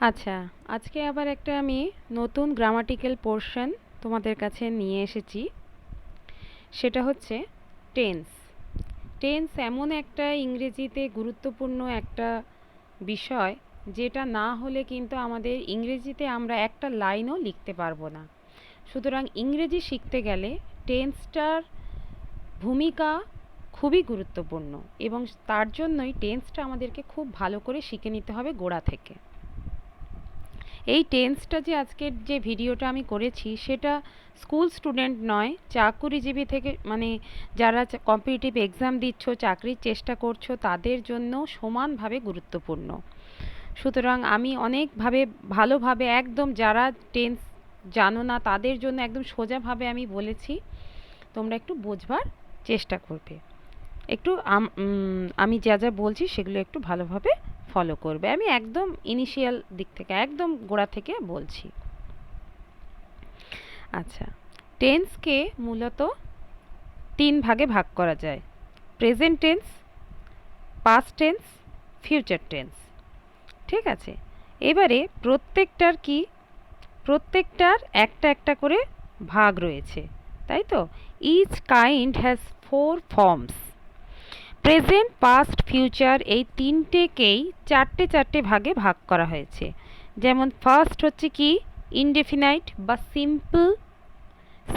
আচ্ছা, আজকে আবার একটা আমি নতুন গ্রামাটিক্যাল পোরশন তোমাদের কাছে নিয়ে এসেছি। সেটা হচ্ছে টেন্স। টেন্স এমন একটা ইংরেজিতে গুরুত্বপূর্ণ একটা বিষয়, যেটা না হলে কিন্তু আমাদের ইংরেজিতে আমরা একটা লাইনও লিখতে পারবো না। সুতরাং ইংরেজি শিখতে গেলে টেন্সটার ভূমিকা খুবই গুরুত্বপূর্ণ, এবং তার জন্যই টেন্সটা আমাদেরকে খুব ভালো করে শিখে নিতে হবে গোড়া থেকে। এই টেন্সটা যে আজকের যে ভিডিওটা আমি করেছি সেটা স্কুল স্টুডেন্ট নয়, চাকুরিজীবী থেকে মানে যারা কম্পিটিটিভ এক্সাম দিচ্ছ, চাকরির চেষ্টা করছো, তাদের জন্য সমানভাবে গুরুত্বপূর্ণ। সুতরাং আমি অনেকভাবে ভালোভাবে একদম যারা টেন্স জানো না তাদের জন্য একদম সোজাভাবে আমি বলেছি, তোমরা একটু বোঝবার চেষ্টা করবে। একটু আমি যা যা বলছি সেগুলো একটু ভালোভাবে ফলো করবে। আমি একদম ইনিশিয়াল দিক থেকে একদম গোড়া থেকে বলছি। আচ্ছা, টেন্সকে মূলত 3 ভাগে ভাগ করা যায়: present tense, past tense, future tense. ঠিক আছে, এবারে প্রত্যেকটার একটা একটা করে ভাগ রয়েছে, তাই তো? Each kind has 4 forms. Present, past, future এই তিনটেকেই চারটে চারটে ভাগে ভাগ করা হয়েছে। যেমন ফার্স্ট হচ্ছে কি ইনডেফিনাইট বা simple,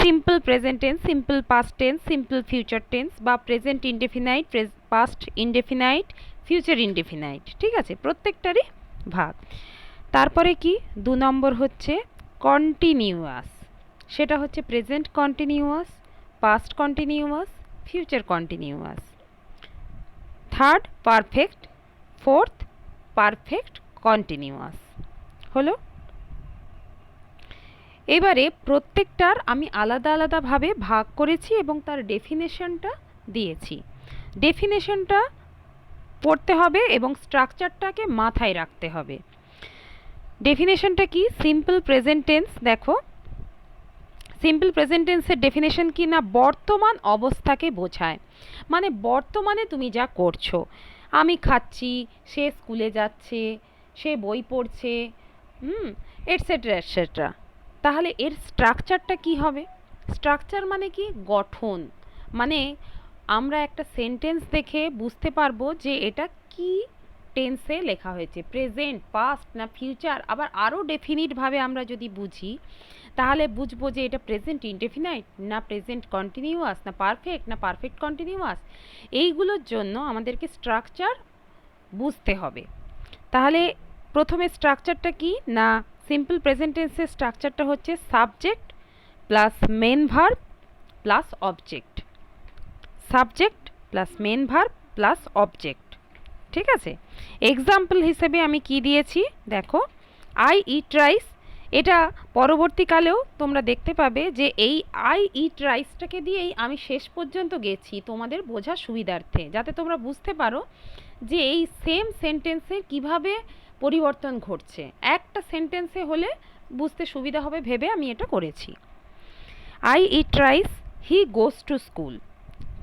simple present tense, simple past tense, simple future tense, বা present indefinite, past indefinite, future indefinite. ঠিক আছে, প্রত্যেকটারই ভাগ। তারপরে কি 2 নম্বর হচ্ছে কন্টিনিউয়াস। সেটা হচ্ছে present continuous, past continuous, future continuous. Third perfect, fourth perfect continuous. হলো। এবারে প্রত্যেকটার আমি আলাদা আলাদাভাবে ভাগ করেছি এবং তার ডেফিনেশনটা দিয়েছি। ডেফিনেশনটা পড়তে হবে এবং স্ট্রাকচারটাকে মাথায় রাখতে হবে। ডেফিনেশনটা কি? Simple present tense. দেখো, সিম্পল প্রেজেন্ট টেন্সের ডেফিনেশন কি না, বর্তমান অবস্থাকে বোঝায়। মানে বর্তমানে তুমি যা করছো, আমি খাচ্ছি, সে স্কুলে যাচ্ছে, সে বই পড়ছে, এটসেট্রা এটসেট্রা। তাহলে এর স্ট্রাকচারটা কি হবে? স্ট্রাকচার মানে কি? গঠন। মানে আমরা একটা সেন্টেন্স দেখে বুঝতে পারবো যে এটা কি টেন্সে লেখা হয়েছে, প্রেজেন্ট, পাস্ট না ফিউচার। আবার আরও ডেফিনিটভাবে আমরা যদি বুঝি তাহলে বুঝবো যে এটা প্রেজেন্ট ইনডেফিনাইট না প্রেজেন্ট কন্টিনিউয়াস না পারফেক্ট কন্টিনিউয়াস। এইগুলোর জন্য আমাদেরকে স্ট্রাকচার বুঝতে হবে। তাহলে প্রথমে স্ট্রাকচারটা কি না, সিম্পল প্রেজেন্ট টেন্সের স্ট্রাকচারটা হচ্ছে subject plus main verb plus object. Subject plus main verb plus object. ঠিক আছে, এক্সাম্পল হিসেবে আমি কি দিয়েছি দেখো, আই ইট রাইস। এটা পরবর্তীকালেও তোমরা দেখতে পাবে যে এই আই ইট রাইসটাকে দিয়েই আমি শেষ পর্যন্ত গেছি তোমাদের বোঝার সুবিধার্থে, যাতে তোমরা বুঝতে পারো যে এই সেম সেন্টেন্সে কিভাবে পরিবর্তন ঘটছে। একটা সেন্টেন্সে হলে বুঝতে সুবিধা হবে ভেবে আমি এটা করেছি। I eat rice, he goes to school.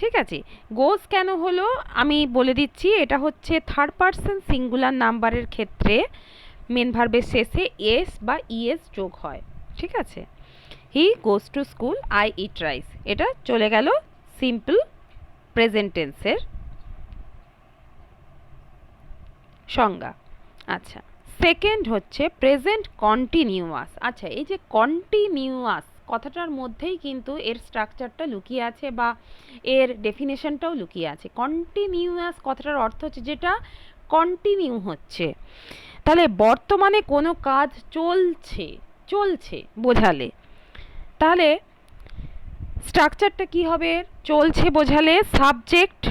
ঠিক আছে, গোজ কেন হলো আমি বলে দিচ্ছি। এটা হচ্ছে থার্ড পারসন সিঙ্গুলার নাম্বারের ক্ষেত্রে মেন ভার্বের শেষে এস বা ইএস যোগ হয়। ঠিক আছে, he goes to school, I eat rice, এটা চলে গেল সিম্পল প্রেজেন্ট টেন্সের সংজ্ঞা। আচ্ছা, সেকেন্ড হচ্ছে প্রেজেন্ট কন্টিনিউয়াস। আচ্ছা, এই যে কন্টিনিউয়াস কথাটার মধ্যেই কিন্তু এর স্ট্রাকচারটা লুকিয়ে আছে বা এর ডেফিনেশনটাও লুকিয়ে আছে। কন্টিনিউয়াস কথাটার অর্থ হচ্ছে যেটা কন্টিনিউ হচ্ছে। তাহলে বর্তমানে কোনো কাজ চলছে চলছে বোঝালে, তাহলে স্ট্রাকচারটা কি হবে? চলছে বোঝালে সাবজেক্ট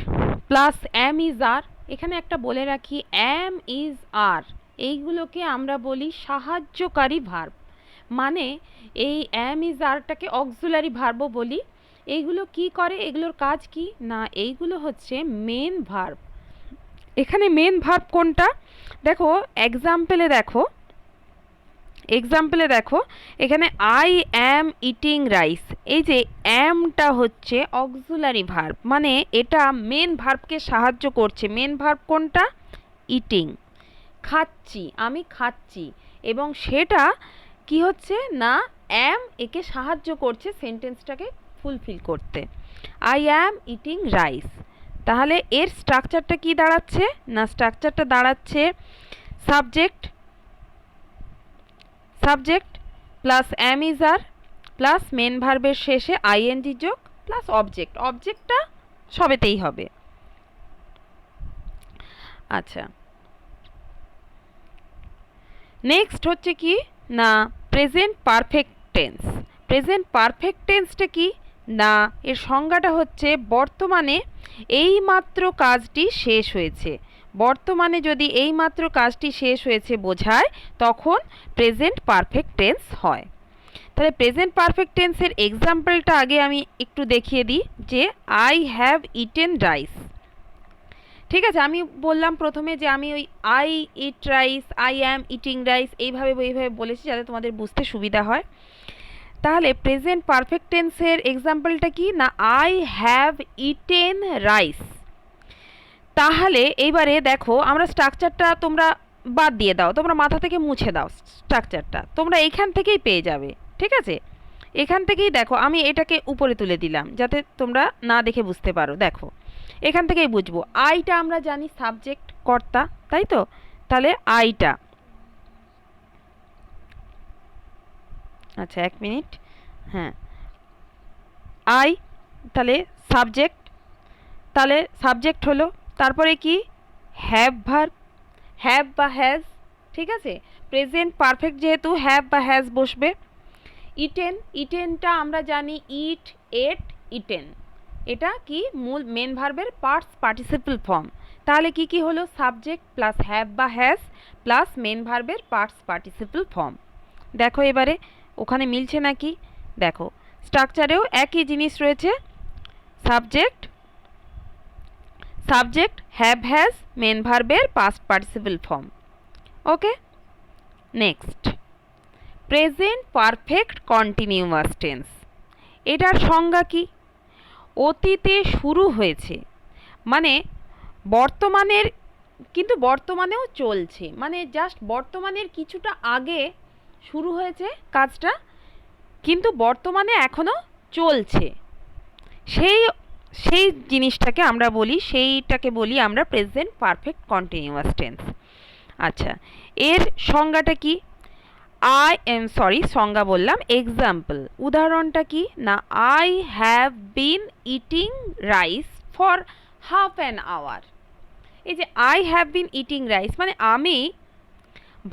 প্লাস অ্যাম ইজ আর। এখানে একটা বলে রাখি, অ্যাম ইজ আর এইগুলোকে আমরা বলি সাহায্যকারী ভার্ব। মানে এই অ্যাম ইজ আরটাকে অক্সিলারি ভার্বও বলি। এইগুলো কি করে? এগুলোর কাজ কি না, এইগুলো হচ্ছে মেন ভার্ব। এখানে মেন ভার্ব কোনটা? দেখো এক্সাম্পলে দেখো এখানে আই অ্যাম ইটিং রাইস। এই যে অ্যামটা হচ্ছে অক্সিলারি ভার্ব, মানে এটা মেন ভার্বকে সাহায্য করছে। মেন ভার্ব কোনটা? ইটিং। খাচ্ছি, আমি খাচ্ছি, এবং সেটা কি হচ্ছে না অ্যাম একে সাহায্য করছে সেন্টেন্সটাকে ফুলফিল করতে। I am eating rice. তাহলে এর স্ট্রাকচারটা কি দাঁড়াচ্ছে না স্ট্রাকচারটা দাঁড়াচ্ছে subject subject plus am is are plus main ভার্বের শেষে আইএনজি যোগ প্লাস অবজেক্ট। অবজেক্টটা সবেতেই হবে। আচ্ছা, নেক্সট হচ্ছে কি না present perfect tense. Present perfect টেন্সটা কি না এর সংজ্ঞাটা হচ্ছে বর্তমানে এইমাত্র কাজটি শেষ হয়েছে। বর্তমানে যদি এইমাত্র কাজটি শেষ হয়েছে বোঝায় তখন প্রেজেন্ট পারফেক্ট টেন্স হয়। তাহলে প্রেজেন্ট পারফেক্ট টেন্সের এক্সাম্পলটা আগে আমি একটু দেখিয়ে দিই যে আই হ্যাভ ইটেন রাইস। ঠিক আছে, আমি বললাম প্রথমে যে আমি ওই I eat rice, I am eating rice এইভাবে বলেছি যাতে তোমাদের বুঝতে সুবিধা হয়। তাহলে প্রেজেন্ট পারফেক্ট টেন্সের এক্সাম্পলটা কি না আই হ্যাভ ইটেন রাইস। তাহলে এইবারে দেখো আমরা স্ট্রাকচারটা তোমরা বাদ দিয়ে দাও, তোমরা মাথা থেকে মুছে দাও স্ট্রাকচারটা, তোমরা এখান থেকেই পেয়ে যাবে। ঠিক আছে, এখান থেকেই দেখো আমি এটাকে উপরে তুলে দিলাম যাতে তোমরা না দেখে বুঝতে পারো। দেখো এখান থেকেই বুঝবো আইটা আমরা জানি সাবজেক্ট কর্তা, তাই তো? তাহলে আইটা, আচ্ছা এক মিনিট, হ্যাঁ আই তাহলে সাবজেক্ট, তাহলে সাবজেক্ট হলো, তারপরে কি হ্যাভ ভার্ব, হ্যাভ বা হ্যাজ। ঠিক আছে, প্রেজেন্ট পারফেক্ট যেহেতু হ্যাভ বা হ্যাজ বসবে। ইটেন, ইটেনটা আমরা জানি ইট, এট, ইটেন, এটা কি মূল মেন ভার্বের পার্টস পার্টিসিপল ফর্ম। তাহলে কি কি হলো সাবজেক্ট প্লাস হ্যাভ বা হ্যাজ প্লাস মেন ভার্বের পার্টস পার্টিসিপল ফর্ম। দেখো এবারে ওখানে মিলছে নাকি, দেখো স্ট্রাকচারেও একই জিনিস রয়েছে, subject subject have has main ভার্বের past participle form. Okay, next present perfect continuous tense. এটার সংজ্ঞা কি? অতীতে শুরু হয়েছে মানে বর্তমানের, কিন্তু বর্তমানেও চলছে, মানে জাস্ট বর্তমানের কিছুটা আগে শুরু হয়েছে কাজটা কিন্তু বর্তমানে এখনো চলছে, সেই সেই জিনিসটাকে আমরা বলি, সেইটাকে বলি আমরা প্রেজেন্ট পারফেক্ট কন্টিনিউয়াস টেন্স। আচ্ছা, এর সংজ্ঞাটা কি? সংজ্ঞা বললাম, এক্সাম্পল উদাহরণটা কি না I have been eating rice for half an hour. এই যে I have been eating rice মানে আমি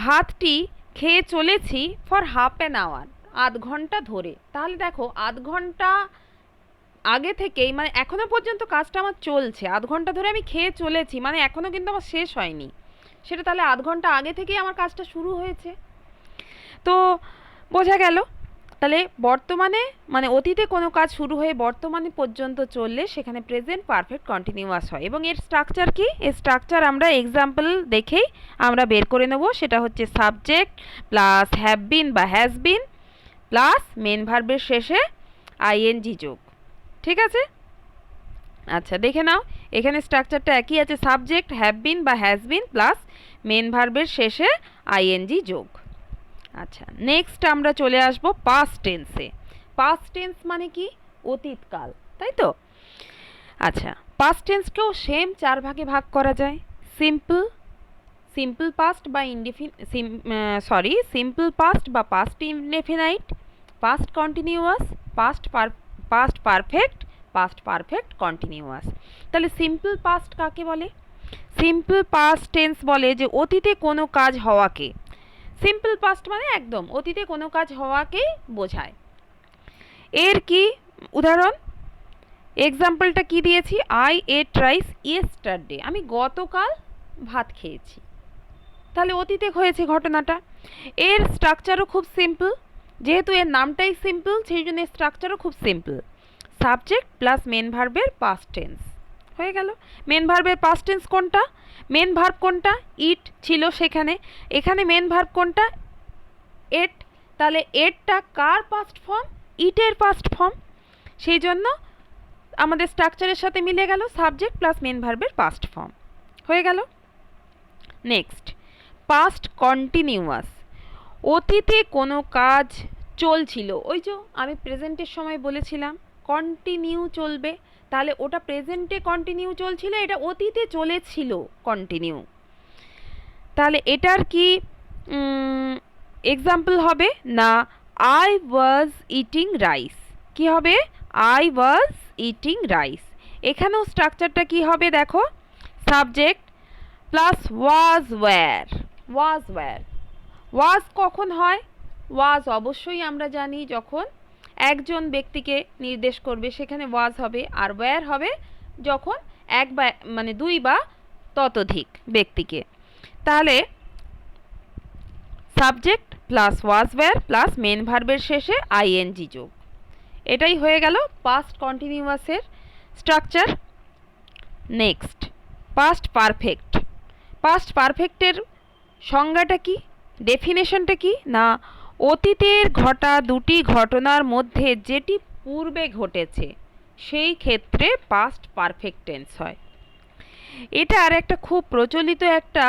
ভাতটি খেয়ে চলেছি ফর হাফ অ্যান আওয়ার, আধ ঘন্টা ধরে। তাহলে দেখো আধ ঘন্টা আগে থেকেই মানে এখনো পর্যন্ত কাজটা আমার চলছে, আধ ঘন্টা ধরে আমি খেয়ে চলেছি মানে এখনো কিন্তু আমার শেষ হয়নি সেটা, তাহলে আধ ঘন্টা আগে থেকেই আমার কাজটা শুরু হয়েছে। তো বোঝা গেল, তাহলে বর্তমানে মানে অতীতে কোনো কাজ শুরু হয়ে বর্তমানে পর্যন্ত চললে সেখানে প্রেজেন্ট পারফেক্ট কন্টিনিউয়াস হয়। এবং এর স্ট্রাকচার কি? এর স্ট্রাকচার আমরা এক্সাম্পল দেখেই আমরা বের করে নেব, সেটা হচ্ছে সাবজেক্ট প্লাস হ্যাভ বিন বা হ্যাজ বিন প্লাস মেন ভার্বের শেষে আইএনজি যোগ। ঠিক আছে, আচ্ছা দেখে নাও এখানে স্ট্রাকচারটা একই আছে, সাবজেক্ট হ্যাভ বিন বা হ্যাজ বিন প্লাস মেন ভার্বের শেষে আইএনজি যোগ। আচ্ছা, নেক্সট আমরা চলে আসব পাস্ট টেন্সে। পাস্ট টেন্স মানে কি? অতীতকাল, তাই তো? আচ্ছা, পাস্ট টেন্সকেও সেম চার ভাগে ভাগ করা যায়। সিম্পল, সিম্পল পাস্ট বা সিম্পল পাস্ট বা past indefinite, past continuous, past perfect, past perfect continuous. তাহলে সিম্পল পাস্ট কাকে বলে? সিম্পল পাস্ট টেন্স বলে যে অতীতে কোনো কাজ হওয়াকে, সিম্পল পাস্ট মানে একদম অতীতে কোনো কাজ হওয়াকেই বোঝায়। এর কি উদাহরণ? এক্সাম্পলটা কি দিয়েছি? আই এট রাইস ইয়েস্টারডে, আমি গতকাল ভাত খেয়েছি, তাহলে অতীতে হয়েছে ঘটনাটা। এর স্ট্রাকচারও খুব সিম্পল, যেহেতু এর নামটাই সিম্পল সেই জন্য স্ট্রাকচারও খুব সিম্পল, সাবজেক্ট প্লাস মেন ভার্বের পাস্ট টেন্স হয়ে গেল। মেন ভার্বের পাস্ট টেন্স কোনটা? মেন ভার্ব কোনটা? ইট ছিল সেখানে, এখানে মেন ভার্ব কোনটা? এট, তাহলে এটটা কার পাস্ট ফর্ম? ইটের পাস্ট ফর্ম, সেই জন্য আমাদের স্ট্রাকচারের সাথে মিলে গেল সাবজেক্ট প্লাস মেন ভার্বের পাস্ট ফর্ম হয়ে গেল। নেক্সট পাস্ট কন্টিনিউয়াস, অতীতে কোনো কাজ চলছিল, ওই যে আমি প্রেজেন্টের সময় বলেছিলাম কন্টিনিউ চলবে, তাহলে ওটা প্রেজেন্টে কন্টিনিউ চলছিল, এটা অতীতে চলেছিল কন্টিনিউ। তাহলে এটার কি এক্সাম্পল হবে না, আই ওয়াজ ইটিং রাইস, কি হবে, আই ওয়াজ ইটিং রাইস। এখানেও স্ট্রাকচারটা কি হবে দেখো, subject plus was were, was were. Was কখন হয়, ওয়াজ অবশ্যই আমরা জানি যখন একজন ব্যক্তিকে নির্দেশ করবে সেখানে ওয়াজ হবে, আর ওয়্যার হবে যখন এক বা মানে দুই বা ততোধিক ব্যক্তিকে। তাহলে subject plus was were plus main ভার্বের শেষে আইএনজি যোগ, এটাই হয়ে গেল পাস্ট কন্টিনিউয়াসের স্ট্রাকচার। Next past perfect. পাস্ট পারফেক্টের সংজ্ঞাটা কি, ডেফিনেশনটা কি না, অতীতের ঘটা দুটি ঘটনার মধ্যে যেটি পূর্বে ঘটেছে সেই ক্ষেত্রে পাস্ট পারফেক্ট টেন্স হয়। এটা আর একটা খুব প্রচলিত একটা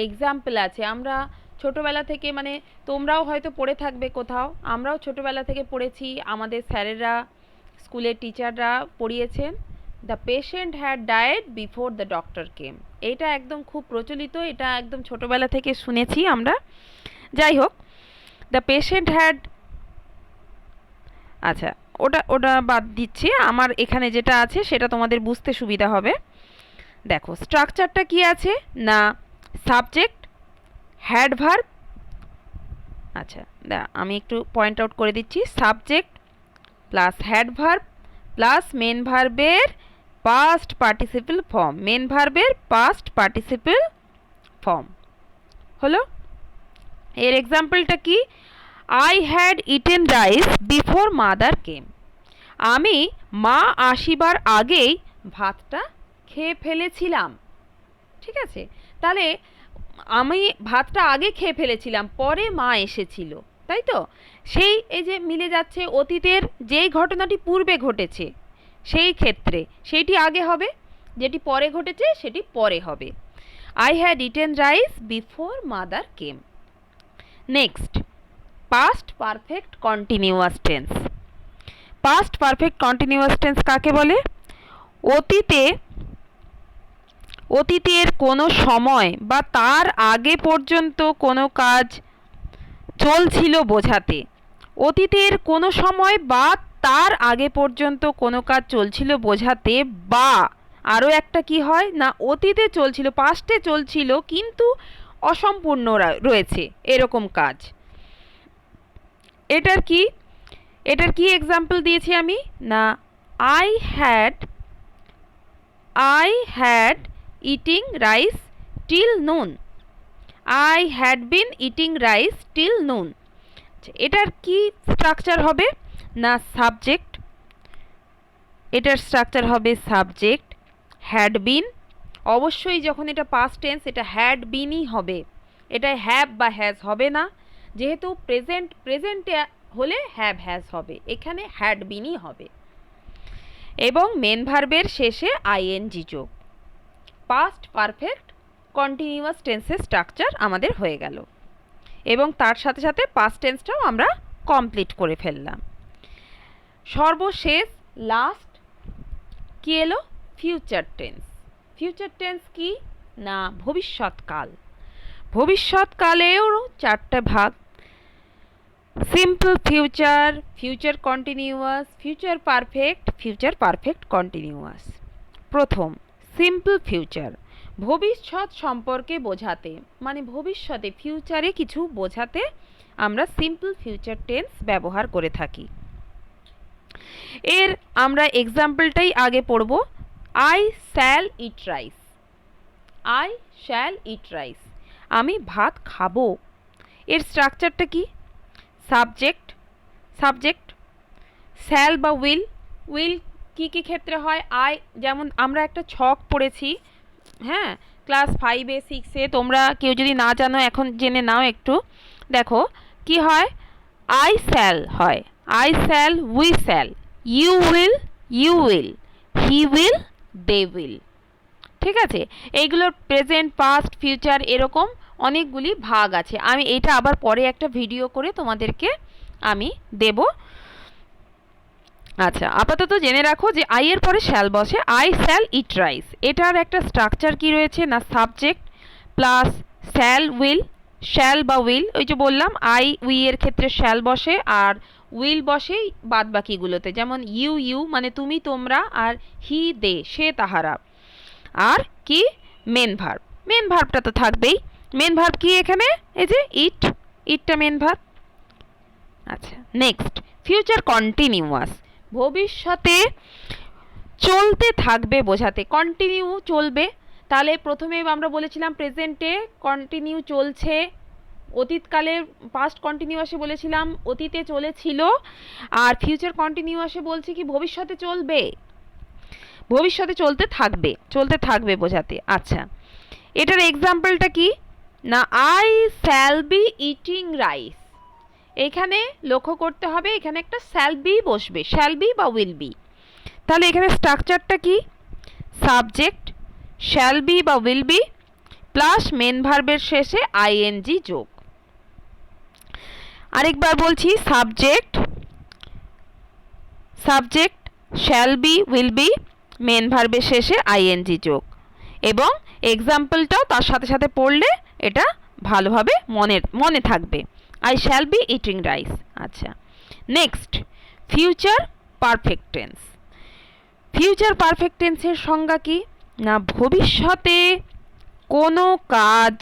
এক্সাম্পল আছে, আমরা ছোটোবেলা থেকে, মানে তোমরাও হয়তো পড়ে থাকবে কোথাও, আমরাও ছোটোবেলা থেকে পড়েছি, আমাদের স্যারেরা স্কুলের টিচাররা পড়িয়েছেন, the patient had died before the doctor came. এটা একদম খুব প্রচলিত, এটা একদম ছোটোবেলা থেকে শুনেছি আমরা। যাই হোক, দ্য পেশেন্ট হ্যাড, আচ্ছা ওটা ওটা বাদ দিচ্ছি, আমার এখানে যেটা আছে সেটা তোমাদের বুঝতে সুবিধা হবে। দেখো স্ট্রাকচারটা কি আছে না, সাবজেক্ট হ্যাড ভার্ব, আচ্ছা আমি একটু পয়েন্ট আউট করে দিচ্ছি, subject plus had verb plus main ভার্বের পাস্ট পার্টিসিপল ফর্ম, মেন ভার্বের পাস্ট পার্টিসিপল ফর্ম হলো। এর এক্সাম্পলটা কি, I had eaten rice before mother came, আমি মা আসিবার আগেই ভাতটা খেয়ে ফেলেছিলাম। ঠিক আছে, তাহলে আমি ভাতটা আগে খেয়ে ফেলেছিলাম, পরে মা এসেছিল, তাই তো, সেই এই যে মিলে যাচ্ছে, অতীতের যেই ঘটনাটি পূর্বে ঘটেছে সেই ক্ষেত্রে সেইটি আগে হবে, যেটি পরে ঘটেছে সেটি পরে হবে। I had eaten rice before mother came. Next past perfect continuous tense. Past perfect continuous tense কাকে বলে, অতীতের কোনো সময় বা তার আগে পর্যন্ত কোনো কাজ চলছিল বোঝাতে, অতীতের কোনো সময় বা তার আগে পর্যন্ত কোনো কাজ চলছিল বোঝাতে, বা আরও একটা কি হয় না, অতীতে চলছিল, পাস্টে চলছিল কিন্তু অসম্পূর্ণ রয়েছে এরকম কাজ। এটার কি এক্সাম্পল দিয়েছি আমি না, I had eating rice till noon, I had been eating rice till noon. এটার কি স্ট্রাকচার হবে না, সাবজেক্ট, এটার স্ট্রাকচার হবে সাবজেক্ট হ্যাড বিন, অবশ্যই যখন এটা পাস্ট টেন্স এটা হ্যাড বিনই হবে, এটা হ্যাভ বা হ্যাজ হবে না, যেহেতু প্রেজেন্টে হলে হ্যাভ হ্যাজ হবে, এখানে হ্যাড বিনই হবে, এবং মেন ভার্বের শেষে আইএনজি যোগ। পাস্ট পারফেক্ট কন্টিনিউয়াস টেন্সের স্ট্রাকচার আমাদের হয়ে গেল, এবং তার সাথে সাথে পাস্ট টেন্সটাও আমরা কমপ্লিট করে ফেললাম। সর্বশেষ লাস্ট কি এলো, ফিউচার টেন্স। ফিউচার টেন্স কি না, ভবিষ্যৎকাল। ভবিষ্যৎকালেও চারটে ভাগ, simple future, future continuous, future perfect continuous. প্রথম সিম্পল ফিউচার, ভবিষ্যৎ সম্পর্কে বোঝাতে, মানে ভবিষ্যতে ফিউচারে কিছু বোঝাতে আমরা সিম্পল ফিউচার টেন্স ব্যবহার করে থাকি। এর আমরা এক্সাম্পলটাই আগে পড়ব, I shall eat rice, I shall eat rice, আমি ভাত খাবো। এর স্ট্রাকচারটা কি, সাবজেক্ট শ্যাল বা উইল কি কি ক্ষেত্রে হয়, আই, যেমন আমরা একটা ছক পড়েছি, হ্যাঁ ক্লাস 5-এ 6-এ, তোমরা কেউ যদি না জানো এখন জেনে নাও একটু, দেখো কি হয়, আই শ্যাল হয়, I shall, we shall, you will, he will, they will. ঠিক আছে, এইগুলোর প্রেজেন্ট পাস্ট ফিউচার এরকম অনেকগুলি ভাগ আছে। আমি এটা আবার পরে একটা ভিডিও করে তোমাদেরকে আমি দেব। আচ্ছা, আপাতত জেনে রাখো যে আই এর পরে শ্যাল বসে, আই শ্যাল ইট রাইস। এটার একটা স্ট্রাকচার কি রয়েছে না, subject plus shall will, shall বা উইল, ওই যে বললাম আই উই এর ক্ষেত্রে শ্যাল বসে আর উইল বসে বাদ বাকিগুলোতে, যেমন ইউ ইউ মানে তুমি তোমরা, আর হি দে সে তাহারা। আর কি মেন ভার্ব, মেন ভার্বটা তো থাকবেই। মেন ভার্ব কি এখানে, এই যে ইট, ইটটা মেন ভার্ব। আচ্ছা নেক্সট, ফিউচার কন্টিনিউয়াস, ভবিষ্যতে চলতে থাকবে বোঝাতে, কন্টিনিউ চলবে। তাহলে প্রথমে আমরা বলেছিলাম প্রেজেন্টে কন্টিনিউ চলছে, অতীতকালে পাস্ট কন্টিনিউয়াসে বলেছিলাম অতীতে চলেছিল, আর ফিউচার কন্টিনিউয়াসে বলছি কি ভবিষ্যতে চলবে, ভবিষ্যতে চলতে থাকবে, চলতে থাকবে বোঝাতে। আচ্ছা, এটার এক্সাম্পলটা কি না, I shall be eating rice. এখানে লক্ষ্য করতে হবে, এখানে একটা শ্যাল বি বসবে, শ্যাল বি বা উইল বি। তাহলে এখানে স্ট্রাকচারটা কি, সাবজেক্ট শ্যাল বি বা উইল বি প্লাস মেন ভার্বের শেষে আইএনজি যোগ। আরেকবার বলছি, subject subject shall be will be main ভার্বের শেষে আইএনজি যোগ, এবং এক্সাম্পলটাও তার সাথে সাথে পড়লে এটা ভালোভাবে মনে থাকবে, I shall be eating rice. আচ্ছা next, future perfect tense. Future perfect টেন্সের সংজ্ঞা কি না, ভবিষ্যতে কোনো কাজ,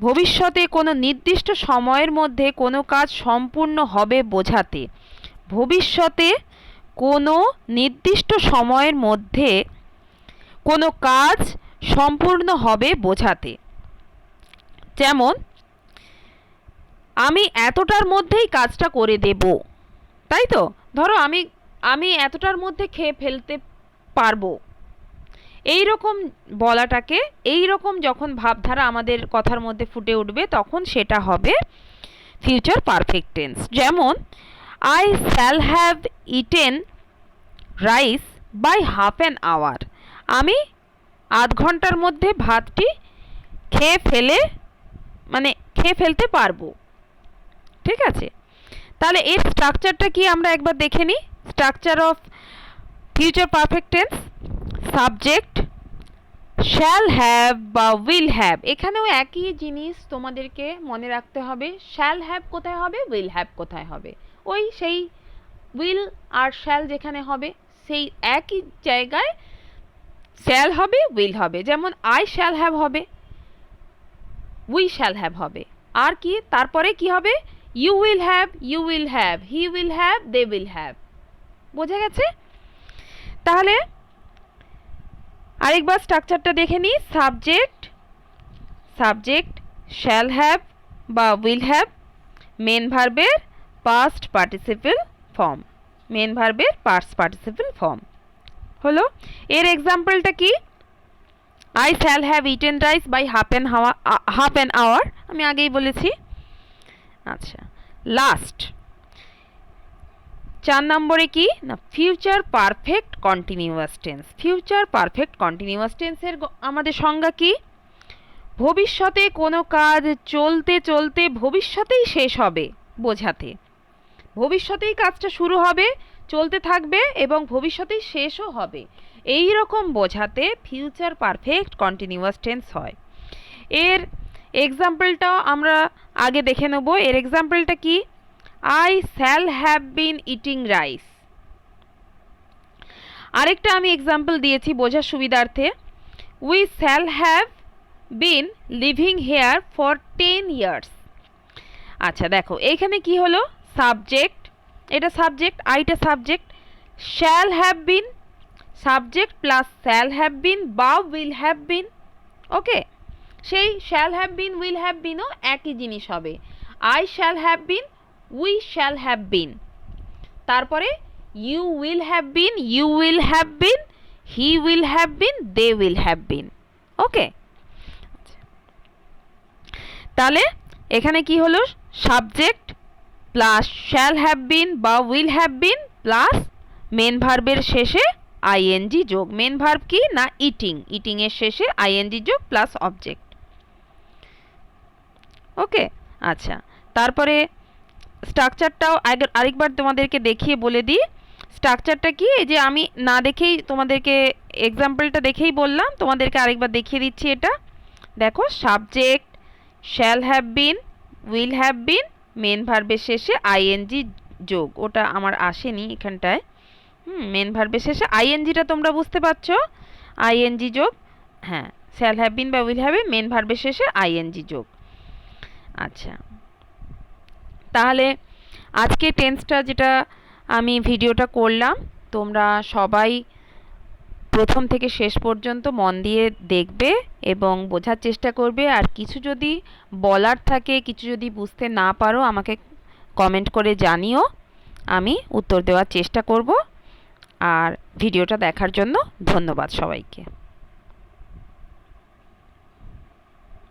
ভবিষ্যতে কোনো নির্দিষ্ট সময়ের মধ্যে কোনো কাজ সম্পূর্ণ হবে বোঝাতে, ভবিষ্যতে কোনো নির্দিষ্ট সময়ের মধ্যে কোনো কাজ সম্পূর্ণ হবে বোঝাতে। যেমন আমি এতটার মধ্যেই কাজটা করে দেব, তাই তো, ধরো আমি এতটার মধ্যে খেয়ে ফেলতে পারবো, এই রকম বলাটাকে, এই রকম যখন ভাবধারা আমাদের কথার মধ্যে ফুটে উঠবে তখন সেটা হবে ফিউচার পারফেক্ট টেন্স। যেমন I shall have eaten rice by half an hour, আমি আধ ঘন্টার মধ্যে ভাতটি খেয়ে ফেলতে পারবো। ঠিক আছে, তাহলে এর স্ট্রাকচারটা কি আমরা একবার দেখে নিই। Structure of future perfect tense, subject shall have বা উইল হ্যাভ, এখানেও একই জিনিস তোমাদেরকে মনে রাখতে হবে, শ্যাল হ্যাভ কোথায় হবে, উইল হ্যাভ কোথায় হবে, ওই সেই উইল আর শ্যাল যেখানে হবে সেই একই জায়গায় শ্যাল হবে উইল হবে, যেমন আই শ্যাল হ্যাভ হবে, উই শ্যাল হ্যাভ হবে, আর কি তারপরে কি হবে, you will have, you will have, he will have, they will have. বোঝা গেছে? তাহলে আরেকবার স্ট্রাকচারটা দেখে নিই। সাবজেক্ট শ্যাল হ্যাভ বা উইল হ্যাভ, মেন ভার্বের পাস্ট পার্টিসিপল ফর্ম, মেন ভার্বের পাস্ট পার্টিসিপল ফর্ম হলো। এর এক্সাম্পলটা কি, I shall have eaten rice by half an hour, আমি আগেই বলেছি। আচ্ছা লাস্ট 4 নম্বরে কি না, future perfect continuous tense. Future perfect continuous টেন্সের আমাদের সংজ্ঞা কি, ভবিষ্যতে কোনো কাজ চলতে চলতে ভবিষ্যতেই শেষ হবে বোঝাতে, ভবিষ্যতেই কাজটা শুরু হবে, চলতে থাকবে এবং ভবিষ্যতেই শেষও হবে, এই রকম বোঝাতে ফিউচার পারফেক্ট কন্টিনিউয়াস টেন্স হয়। এর এক্সাম্পলটাও আমরা আগে দেখে নেব। এর এক্সাম্পলটা কি, I shall have been eating rice. আরেকটা আমি এক্সাম্পল দিয়েছি বোঝার সুবিধার্থে, we shall have been living here for 10 years. আচ্ছা দেখো এইখানে কি হলো, সাবজেক্ট, এটা সাবজেক্ট, আইটা subject, shall have bin subject plus shall have been বা উইল হ্যাভ বিন। ওকে, সেই shall have been will have বিনও একই জিনিস হবে, I shall have bin, we shall have বিন, তারপরে you will have bin, you will have been, he will have been, they will have been. Okay, তাহলে এখানে কি হলো, subject plus shall have been বা will have been plus main ভার্বের শেষে ING যোগ। Main verb কি না ইটিং, ইটিং এর শেষে আইএনজি যোগ প্লাস অবজেক্ট। ওকে, আচ্ছা। তারপরে স্ট্রাকচারটাও আরেকবার তোমাদেরকে দেখিয়ে বলে দিই। স্ট্রাকচারটা কি, এই যে আমি না দেখেই তোমাদেরকে এক্সাম্পলটা দেখেই বললাম, তোমাদেরকে আরেকবার দেখিয়ে দিচ্ছি। এটা দেখো, subject, shall have been, will have been, main ভার্বের শেষে আইএনজি যোগ। ওটা আমার আসেনি এখানটায়। মেন ভার্বের শেষে আইএনজিটা তোমরা বুঝতে পারছো, আইএনজি যোগ। হ্যাঁ, শ্যাল হ্যাভ বিন বা উইল হ্যাভ বিন, মেন ভার্বের শেষে আইএনজি যোগ। আচ্ছা, তাহলে আজকে টেন্সটা যেটা আমি ভিডিওটা করলাম, তোমরা সবাই প্রথম থেকে শেষ পর্যন্ত মন দিয়ে দেখবে এবং বোঝার চেষ্টা করবে। আর কিছু যদি বলার থাকে, কিছু যদি বুঝতে না পারো, আমাকে কমেন্ট করে জানিও, আমি উত্তর দেওয়ার চেষ্টা করব। আর ভিডিওটা দেখার জন্য ধন্যবাদ সবাইকে।